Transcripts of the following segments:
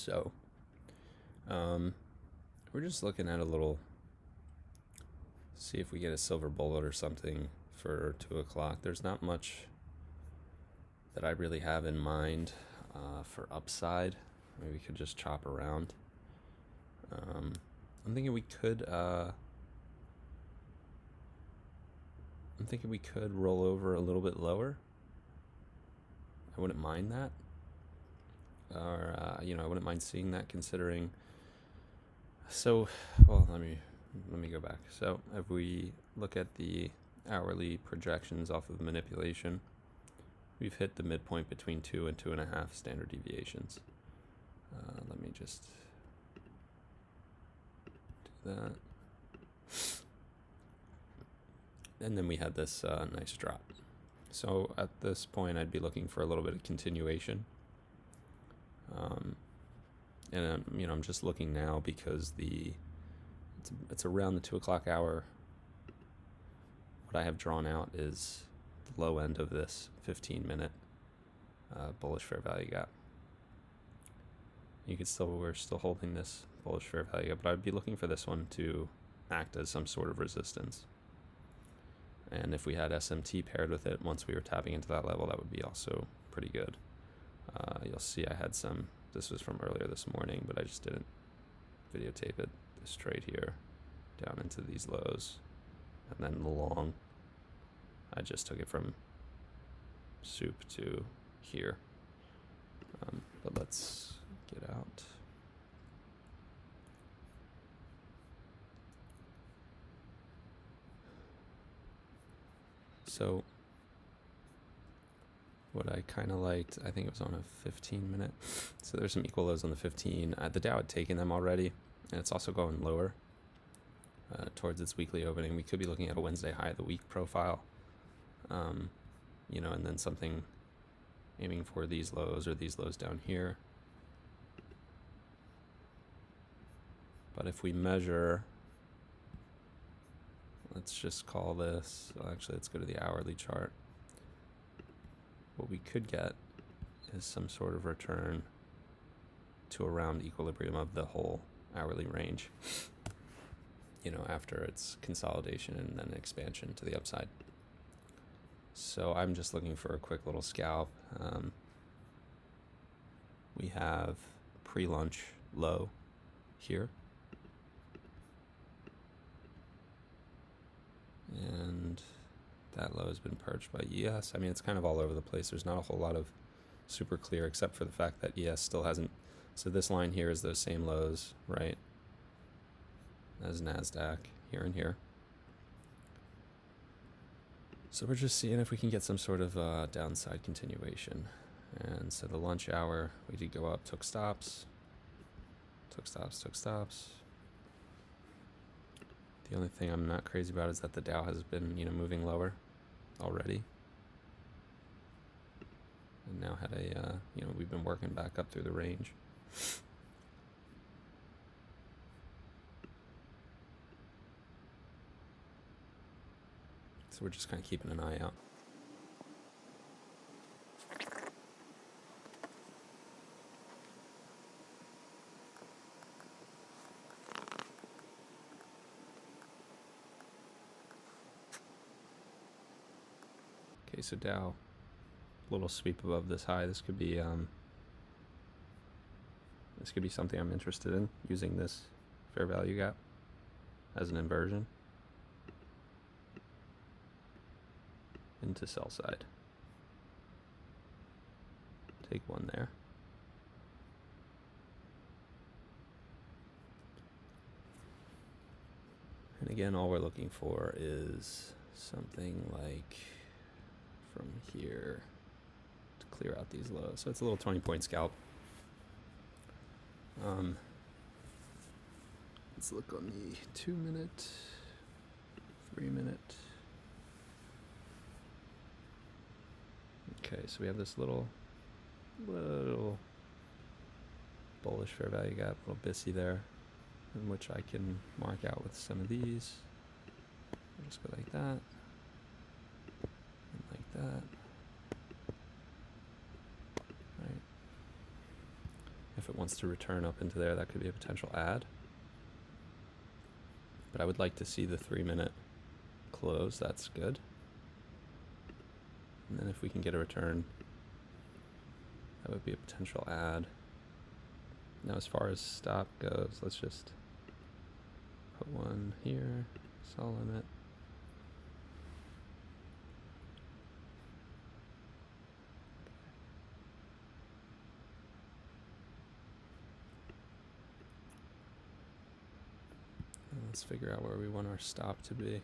So we're just looking at a little, see if we get a silver bullet or something for 2 o'clock. There's not much that I really have in mind for upside. Maybe we could just chop around. I'm thinking we could roll over a little bit lower. I wouldn't mind that. Or I wouldn't mind seeing that, considering. So, well, let me go back. So, if we look at the hourly projections off of manipulation, we've hit the midpoint between 2 and 2.5 standard deviations. Let me just do that. And then we had this nice drop. So at this point, I'd be looking for a little bit of continuation. And I'm just looking now because it's around the 2 o'clock hour. What I have drawn out is the low end of this 15-minute bullish fair value gap. We're still holding this bullish fair value gap, but I'd be looking for this one to act as some sort of resistance. And if we had SMT paired with it, once we were tapping into that level, that would be also pretty good. You'll see I had some, this was from earlier this morning, but I just didn't videotape it. This trade here, down into these lows, and then the long, I just took it from soup to here. But let's get out. So what I kind of liked, I think it was on a 15-minute. So there's some equal lows on the 15. The Dow had taken them already, and it's also going lower towards its weekly opening. We could be looking at a Wednesday high of the week profile, and then something aiming for these lows or these lows down here. But if we measure, let's just call this, well, actually let's go to the hourly chart. What we could get is some sort of return to around equilibrium of the whole hourly range, after its consolidation and then expansion to the upside. So I'm just looking for a quick little scalp. We have pre-lunch low here. And that low has been purged by ES. I mean, it's kind of all over the place. There's not a whole lot of super clear, except for the fact that ES still hasn't. So this line here is those same lows, right? As NASDAQ here and here. So we're just seeing if we can get some sort of downside continuation. And so the lunch hour, we did go up, took stops. The only thing I'm not crazy about is that the Dow has been, moving lower already. And now had we've been working back up through the range. So we're just kind of keeping an eye out. Okay, so Dow, little sweep above this high. This could be something I'm interested in, using this fair value gap as an inversion into sell side. Take one there. And again, all we're looking for is something like from here to clear out these lows. So it's a little 20-point scalp. Let's look on the 2-minute, 3-minute. Okay, so we have this little bullish fair value gap, little BISI there, in which I can mark out with some of these. I'll just go like that, and like that. Right. If it it wants to return up into there, that could be a potential add. But I would like to see the 3-minute close. That's good. And then if we can get a return, that would be a potential add. Now as far as stop goes, let's just put one here, sell limit. And let's figure out where we want our stop to be.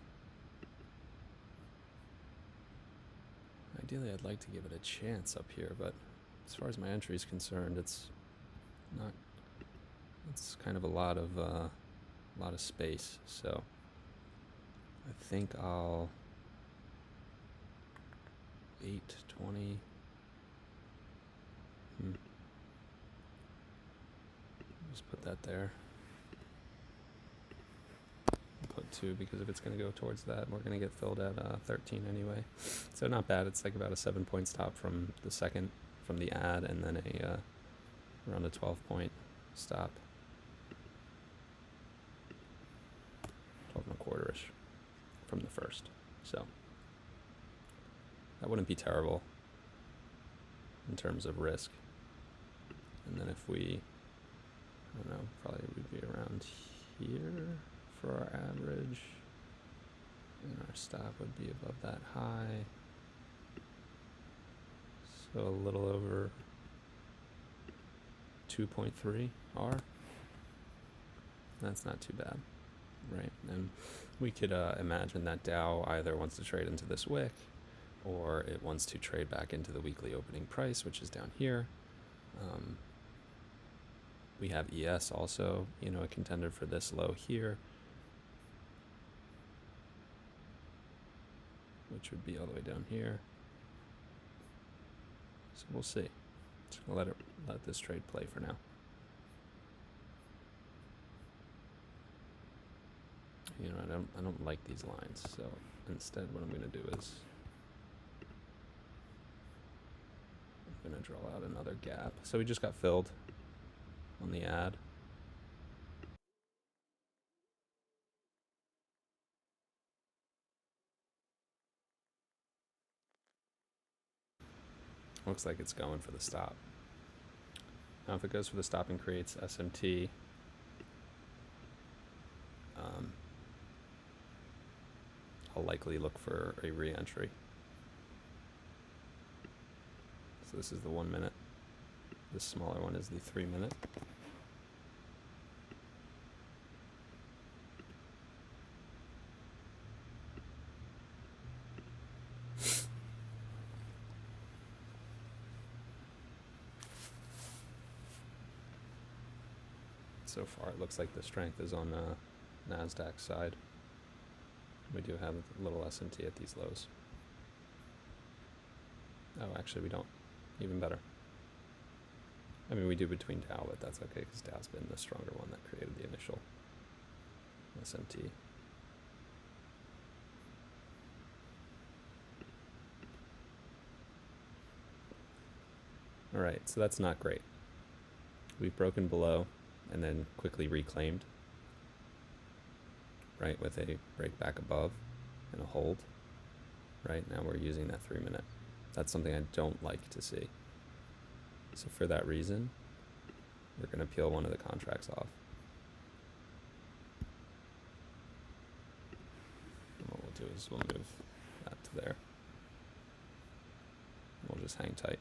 Ideally, I'd like to give it a chance up here, but as far as my entry is concerned, it's not. It's kind of a lot of space. So I think I'll 820. Just put that there. Put 2 because if it's going to go towards that, we're going to get filled at 13 anyway. So not bad. It's like about a 7-point stop from the second, from the add, and then around a 12-point stop. 12.25-ish from the first. So that wouldn't be terrible in terms of risk. And then if we, I don't know, probably would be around here for our average, and our stop would be above that high, so a little over 2.3 R. That's not too bad, right? And we could imagine that Dow either wants to trade into this wick, or it wants to trade back into the weekly opening price, which is down here. We have ES also, a contender for this low here, which would be all the way down here. So we'll see. Just gonna let this trade play for now. I don't like these lines, so instead what I'm gonna do is I'm gonna draw out another gap. So we just got filled on the add. Looks like it's going for the stop. Now if it goes for the stop and creates SMT, I'll likely look for a re-entry. So this is the 1 minute. This smaller one is the 3 minute. So far it looks like the strength is on NASDAQ's side. We do have a little SMT at these lows. Oh, actually we don't. Even better. I mean, we do between Dow, but that's okay because Dow's been the stronger one that created the initial SMT. All right, so that's not great. We've broken below and then quickly reclaimed, right, with a break back above and a hold. Right, now we're using that 3 minute. That's something I don't like to see. So for that reason, we're going to peel one of the contracts off. And what we'll do is we'll move that to there. We'll just hang tight.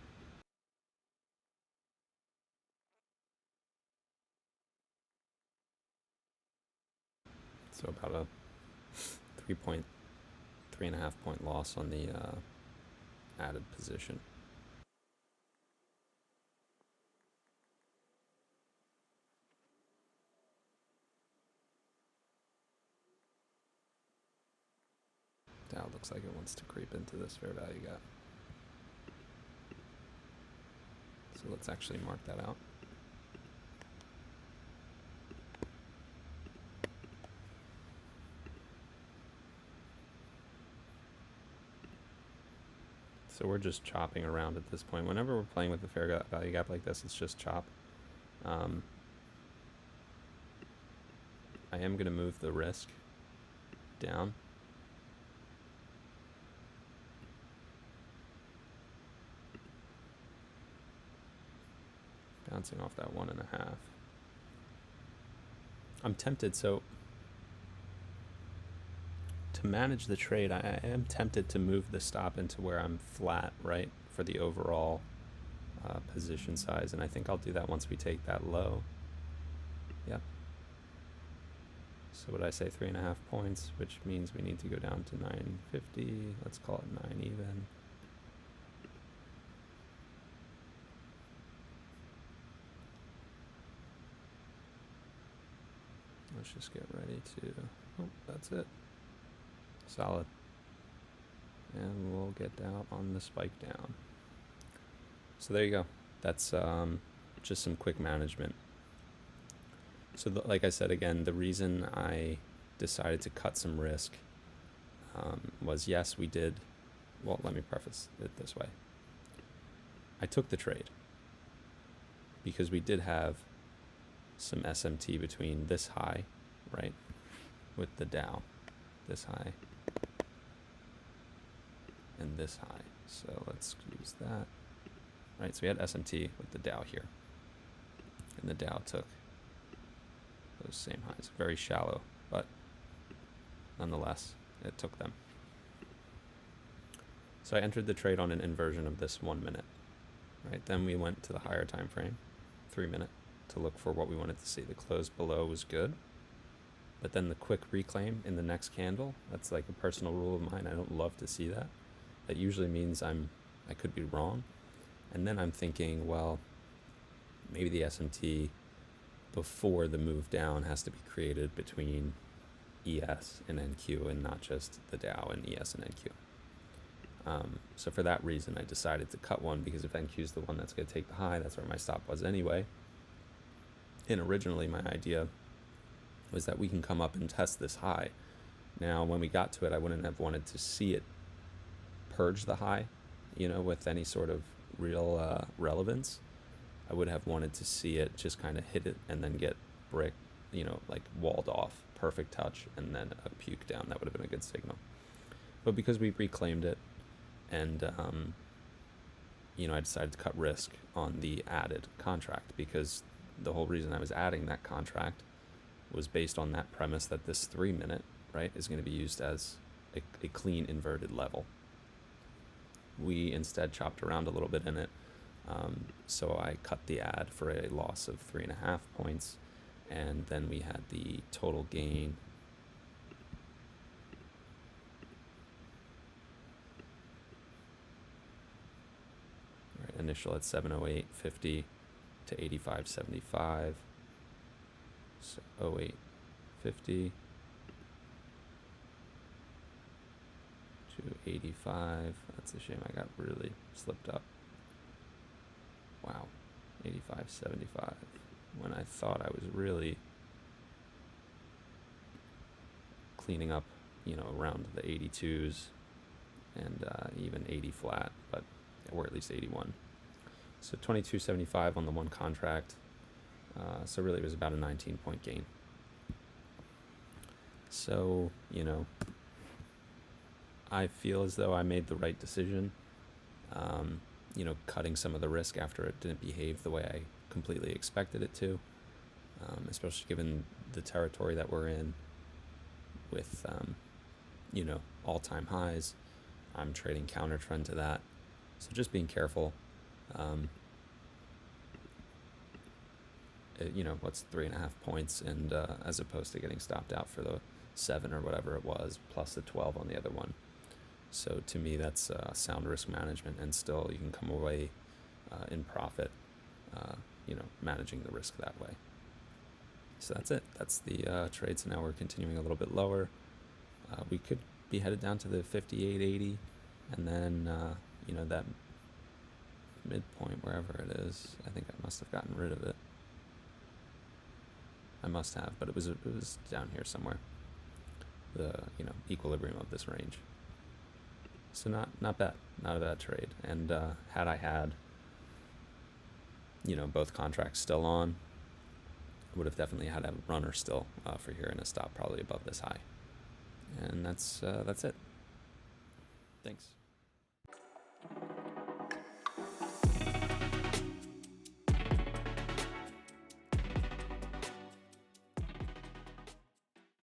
So about a 3.5 point loss on the added position. Dow looks like it wants to creep into this fair value gap. So let's actually mark that out. So we're just chopping around at this point. Whenever we're playing with the fair value gap like this, it's just chop. I am going to move the risk down. Bouncing off that 1.5. I'm tempted, so to manage the trade, I am tempted to move the stop into where I'm flat, right, for the overall position size, and I think I'll do that once we take that low. Yep. So what I say, 3.5 points, which means we need to go down to 950. Let's call it 9 even. Let's just get ready to, oh, that's it. Solid. And we'll get down on the spike down. So there you go. That's just some quick management. So like I said, again, the reason I decided to cut some risk was, yes, we did. Well, let me preface it this way. I took the trade because we did have some SMT between this high, right, with the Dow, this high, and this high. So let's use that. Right, so we had SMT with the Dow here, and the Dow took those same highs. Very shallow, but nonetheless, it took them. So I entered the trade on an inversion of this 1 minute, right? Then we went to the higher time frame, 3 minute, to look for what we wanted to see. The close below was good, but then the quick reclaim in the next candle, that's like a personal rule of mine. I don't love to see that. That usually means I could be wrong. And then I'm thinking, well, maybe the SMT before the move down has to be created between ES and NQ and not just the Dow and ES and NQ. So for that reason, I decided to cut one, because if NQ is the one that's going to take the high, that's where my stop was anyway. And originally my idea was that we can come up and test this high. Now, when we got to it, I wouldn't have wanted to see it purge the high, with any sort of real relevance. I would have wanted to see it just kind of hit it and then get brick, like walled off, perfect touch, and then a puke down. That would have been a good signal. But because we reclaimed it, and I decided to cut risk on the added contract, because the whole reason I was adding that contract was based on that premise that this 3 minute, right, is going to be used as a clean inverted level. We instead chopped around a little bit in it. So I cut the add for a loss of 3.5 points, and then we had the total gain. Right, initial at 708.50 to 85.75. So 08.50 to 85. That's a shame, I got really slipped up. Wow, 85.75, when I thought I was really cleaning up, around the 82s and even 80 flat, or at least 81. So 22.75 on the one contract. So really it was about a 19-point gain. So, I feel as though I made the right decision. Cutting some of the risk after it didn't behave the way I completely expected it to, especially given the territory that we're in with, all-time highs. I'm trading counter trend to that. So just being careful. What's 3.5 points, and as opposed to getting stopped out for the 7 or whatever it was, plus the 12 on the other one. So to me, that's sound risk management, and still you can come away in profit, managing the risk that way. So that's it. That's the trade. So now we're continuing a little bit lower. We could be headed down to the 58.80, and then, that midpoint, wherever it is. I think I must have gotten rid of it. I must have, but it was down here somewhere. The equilibrium of this range. So not bad, not a bad trade. And had I had both contracts still on, would have definitely had a runner still for here and a stop probably above this high. And that's it. Thanks.